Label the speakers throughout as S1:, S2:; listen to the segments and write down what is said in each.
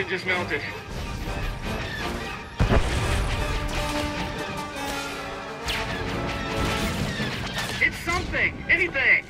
S1: it just melted. It's something! Anything!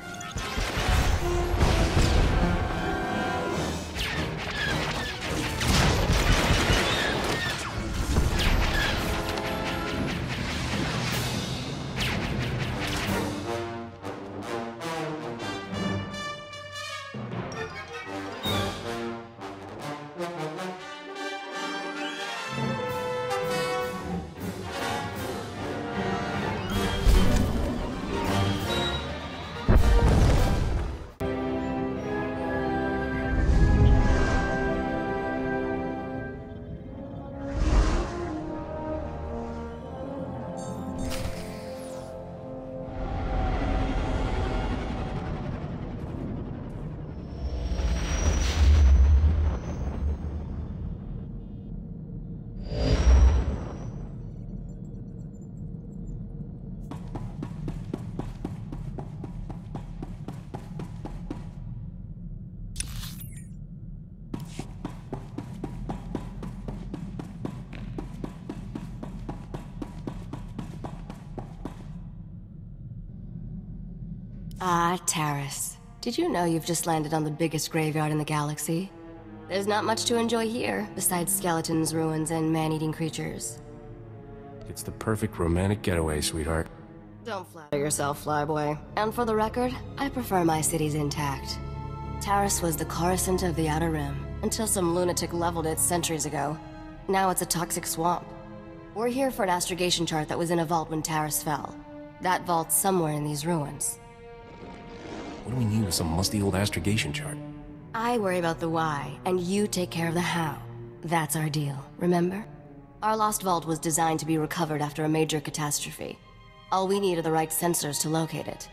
S2: Ah, Taris. Did you know you've just landed on the biggest graveyard in the galaxy? There's not much to enjoy here, besides skeletons, ruins, and man-eating creatures.
S3: It's the perfect romantic getaway, sweetheart.
S2: Don't flatter yourself, flyboy. And for the record, I prefer my cities intact. Taris was the Coruscant of the Outer Rim, until some lunatic leveled it centuries ago. Now it's a toxic swamp. We're here for an astrogation chart that was in a vault when Taris fell. That vault's somewhere in these ruins.
S3: What do we need with some musty old astrogation chart?
S2: I worry about the why, and you take care of the how. That's our deal, remember? Our lost vault was designed to be recovered after a major catastrophe. All we need are the right sensors to locate it.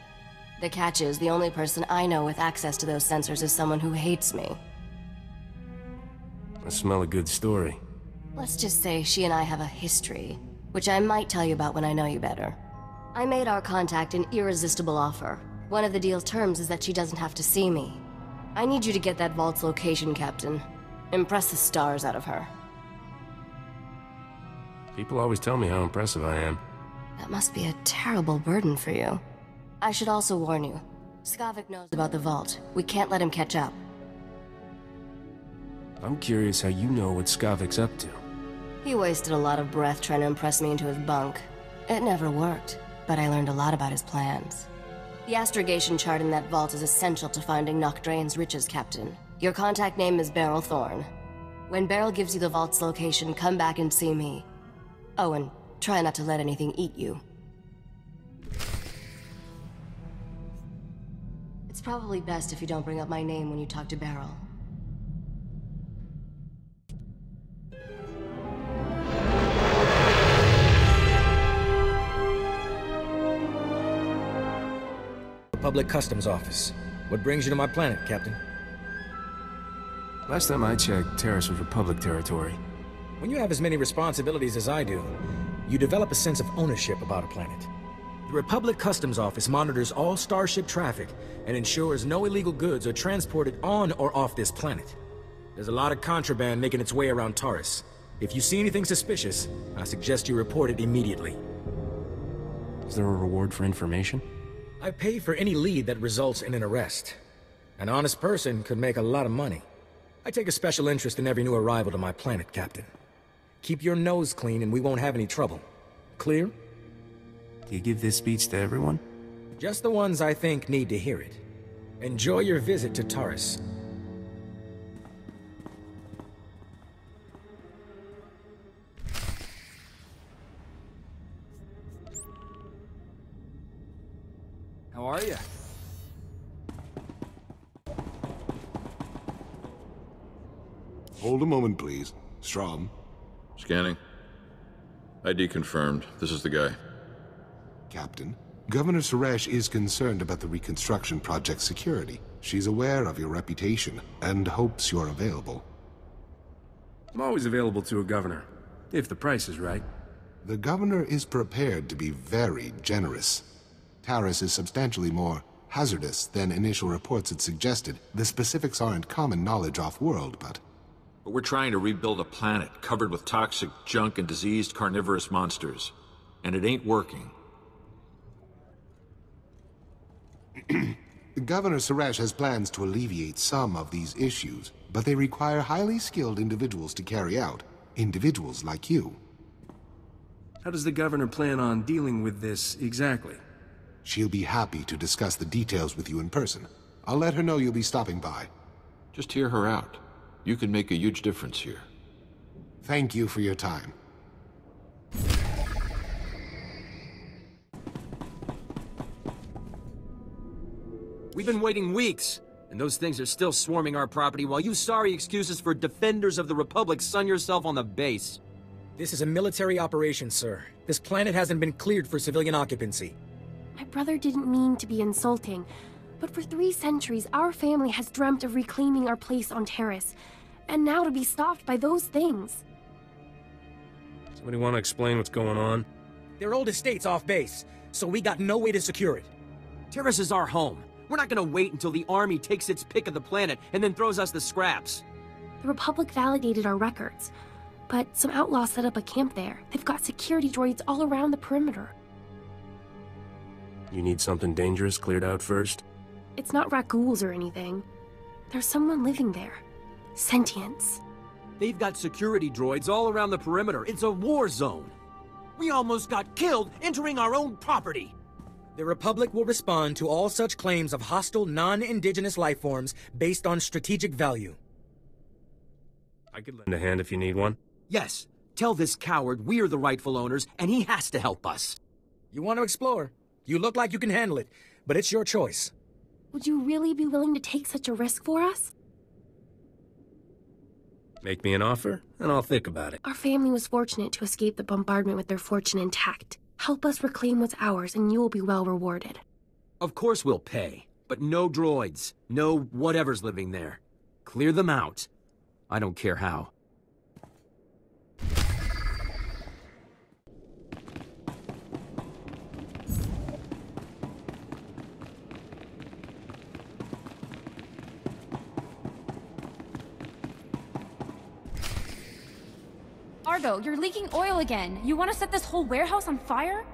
S2: The catch is, the only person I know with access to those sensors is someone who hates me.
S3: I smell a good story.
S2: Let's just say she and I have a history, which I might tell you about when I know you better. I made our contact an irresistible offer. One of the deal's terms is that she doesn't have to see me. I need you to get that vault's location, Captain. Impress the stars out of her.
S3: People always tell me how impressive I am.
S2: That must be a terrible burden for you. I should also warn you. Skavik knows about the vault. We can't let him catch up.
S3: I'm curious how you know what Skavik's up to.
S2: He wasted a lot of breath trying to impress me into his bunk. It never worked, but I learned a lot about his plans. The astrogation chart in that vault is essential to finding Nocdrane's riches, Captain. Your contact name is Beryl Thorne. When Beryl gives you the vault's location, come back and see me. Oh, and try not to let anything eat you. It's probably best if you don't bring up my name when you talk to Beryl.
S4: Public Customs Office. What brings you to my planet, Captain?
S3: Last time I checked, Taris was Republic territory.
S4: When you have as many responsibilities as I do, you develop a sense of ownership about a planet. The Republic Customs Office monitors all starship traffic and ensures no illegal goods are transported on or off this planet. There's a lot of contraband making its way around Taris. If you see anything suspicious, I suggest you report it immediately.
S3: Is there a reward for information?
S4: I pay for any lead that results in an arrest. An honest person could make a lot of money. I take a special interest in every new arrival to my planet, Captain. Keep your nose clean and we won't have any trouble. Clear?
S3: Do you give this speech to everyone?
S4: Just the ones I think need to hear it. Enjoy your visit to Taris.
S5: How are you?
S6: Hold a moment, please. Strom.
S7: Scanning. ID confirmed. This is the guy.
S6: Captain, Governor Suresh is concerned about the reconstruction project's security. She's aware of your reputation and hopes you're available.
S3: I'm always available to a governor, if the price is right.
S6: The governor is prepared to be very generous. Taris is substantially more hazardous than initial reports had suggested. The specifics aren't common knowledge off-world, but
S8: But we're trying to rebuild a planet covered with toxic junk and diseased carnivorous monsters. And it ain't working.
S6: Governor Suresh has plans to alleviate some of these issues, but they require highly skilled individuals to carry out. Individuals like you.
S3: How does the governor plan on dealing with this exactly?
S6: She'll be happy to discuss the details with you in person. I'll let her know you'll be stopping by.
S7: Just hear her out. You can make a huge difference here.
S6: Thank you for your time.
S5: We've been waiting weeks, and those things are still swarming our property while you sorry excuses for defenders of the Republic sun yourself on the base.
S4: This is a military operation, sir. This planet hasn't been cleared for civilian occupancy.
S9: My brother didn't mean to be insulting, but for 3 centuries, our family has dreamt of reclaiming our place on Terrace, and now to be stopped by those things.
S3: Somebody want to explain what's going on?
S4: Their old estate's off base, so we got no way to secure it.
S5: Terrace is our home. We're not gonna wait until the army takes its pick of the planet and then throws us the scraps.
S9: The Republic validated our records, but some outlaws set up a camp there. They've got security droids all around the perimeter.
S3: You need something dangerous cleared out first?
S9: It's not rat-ghouls or anything. There's someone living there. Sentience.
S5: They've got security droids all around the perimeter. It's a war zone. We almost got killed entering our own property.
S4: The Republic will respond to all such claims of hostile, non-indigenous life forms based on strategic value.
S3: I could lend a hand if you need one.
S5: Yes, tell this coward we're the rightful owners, and he has to help us.
S4: You want to explore? You look like you can handle it, but it's your choice.
S9: Would you really be willing to take such a risk for us?
S3: Make me an offer, and I'll think about it.
S9: Our family was fortunate to escape the bombardment with their fortune intact. Help us reclaim what's ours, and you will be well rewarded.
S5: Of course we'll pay, but no droids, no whatever's living there. Clear them out. I don't care how.
S10: Argo, you're leaking oil again. You want to set this whole warehouse on fire?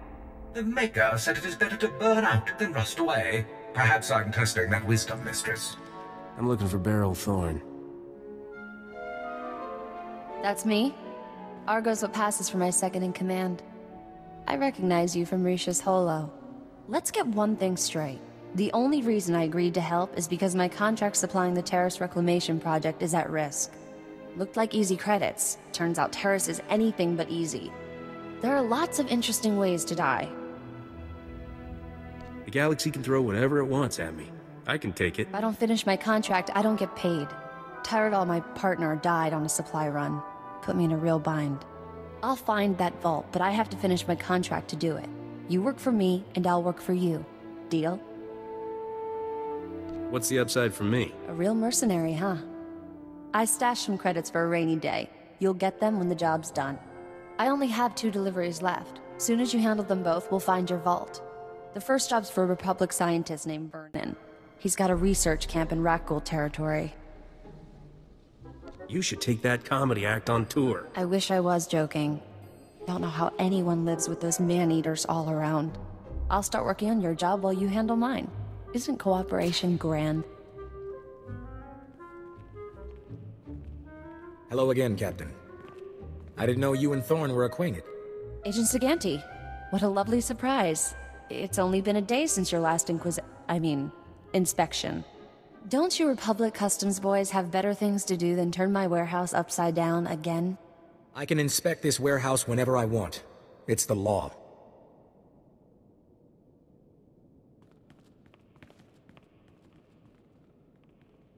S11: The Maker said it is better to burn out than rust away. Perhaps I'm testing that wisdom, mistress.
S3: I'm looking for Beryl Thorne.
S12: That's me. Argo's what passes for my second-in-command. I recognize you from Risha's holo. Let's get one thing straight. The only reason I agreed to help is because my contract supplying the Terrace Reclamation Project is at risk. Looked like easy credits. Turns out Terrace is anything but easy. There are lots of interesting ways to die.
S3: The galaxy can throw whatever it wants at me. I can take it.
S12: If I don't finish my contract, I don't get paid. Tyrell, my partner, died on a supply run. Put me in a real bind. I'll find that vault, but I have to finish my contract to do it. You work for me, and I'll work for you. Deal?
S3: What's the upside for me?
S12: A real mercenary, huh? I stashed some credits for a rainy day. You'll get them when the job's done. I only have 2 deliveries left. Soon as you handle them both, we'll find your vault. The first job's for a Republic scientist named Vernon. He's got a research camp in Rat-Ghoul territory.
S3: You should take that comedy act on tour.
S12: I wish I was joking. Don't know how anyone lives with those man-eaters all around. I'll start working on your job while you handle mine. Isn't cooperation grand?
S4: Hello again, Captain. I didn't know you and Thorne were acquainted.
S12: Agent Saganti, what a lovely surprise. It's only been a day since your last inspection. Don't you Republic Customs boys have better things to do than turn my warehouse upside down again?
S4: I can inspect this warehouse whenever I want. It's the law.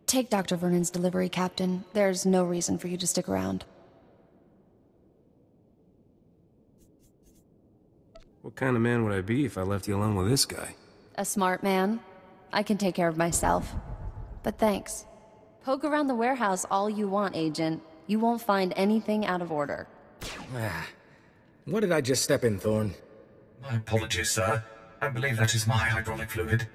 S12: Take Dr. Vernon's delivery, Captain. There's no reason for you to stick around.
S3: What kind of man would I be if I left you alone with this guy?
S12: A smart man. I can take care of myself. But thanks. Poke around the warehouse all you want, Agent. You won't find anything out of order.
S4: What did I just step in, Thorne?
S11: My apologies, sir. I believe that is my hydraulic fluid.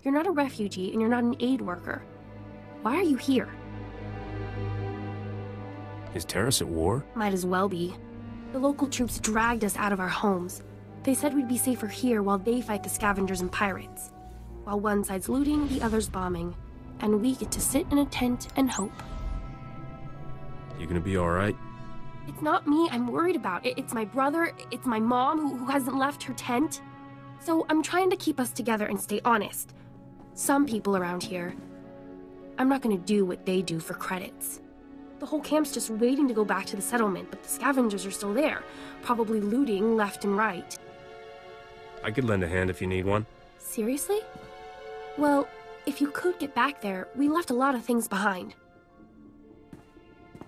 S9: You're not a refugee and you're not an aid worker. Why are you here?
S3: Is Terrace at war?
S9: Might as well be. The local troops dragged us out of our homes. They said we'd be safer here while they fight the scavengers and pirates. While one side's looting, the other's bombing. And we get to sit in a tent and hope.
S3: You gonna be alright?
S9: It's not me I'm worried about. It's my brother, it's my mom who hasn't left her tent. So I'm trying to keep us together and stay honest. Some people around here, I'm not gonna do what they do for credits. The whole camp's just waiting to go back to the settlement, but the scavengers are still there, probably looting left and right.
S3: I could lend a hand if you need one.
S9: Seriously? Well, if you could get back there, we left a lot of things behind.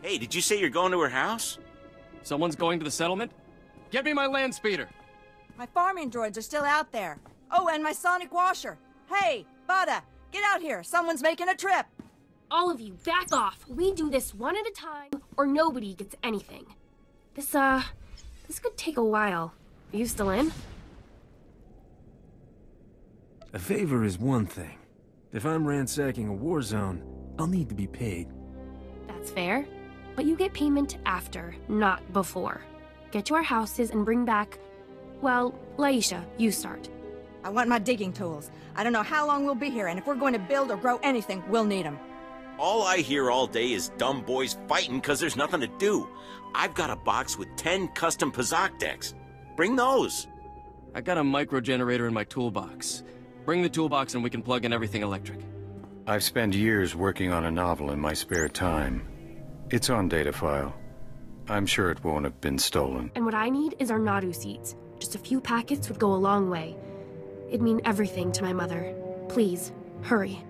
S13: Hey, did you say you're going to her house?
S14: Someone's going to the settlement? Get me my land speeder!
S15: My farming droids are still out there. Oh, and my sonic washer. Hey, Bada, get out here. Someone's making a trip.
S9: All of you, back off. We do this one at a time, or nobody gets anything. This could take a while. Are you still in?
S3: A favor is one thing. If I'm ransacking a war zone, I'll need to be paid.
S9: That's fair. But you get payment after, not before. Get to our houses and bring back... Well, Laisha, you start.
S15: I want my digging tools. I don't know how long we'll be here, and if we're going to build or grow anything, we'll need them.
S13: All I hear all day is dumb boys fighting because there's nothing to do. I've got a box with 10 custom Pazak decks. Bring those.
S14: I got a micro generator in my toolbox. Bring the toolbox and we can plug in everything electric.
S16: I've spent years working on a novel in my spare time. It's on data file. I'm sure it won't have been stolen.
S9: And what I need is our Nadu seeds. Just a few packets would go a long way. It'd mean everything to my mother. Please, hurry.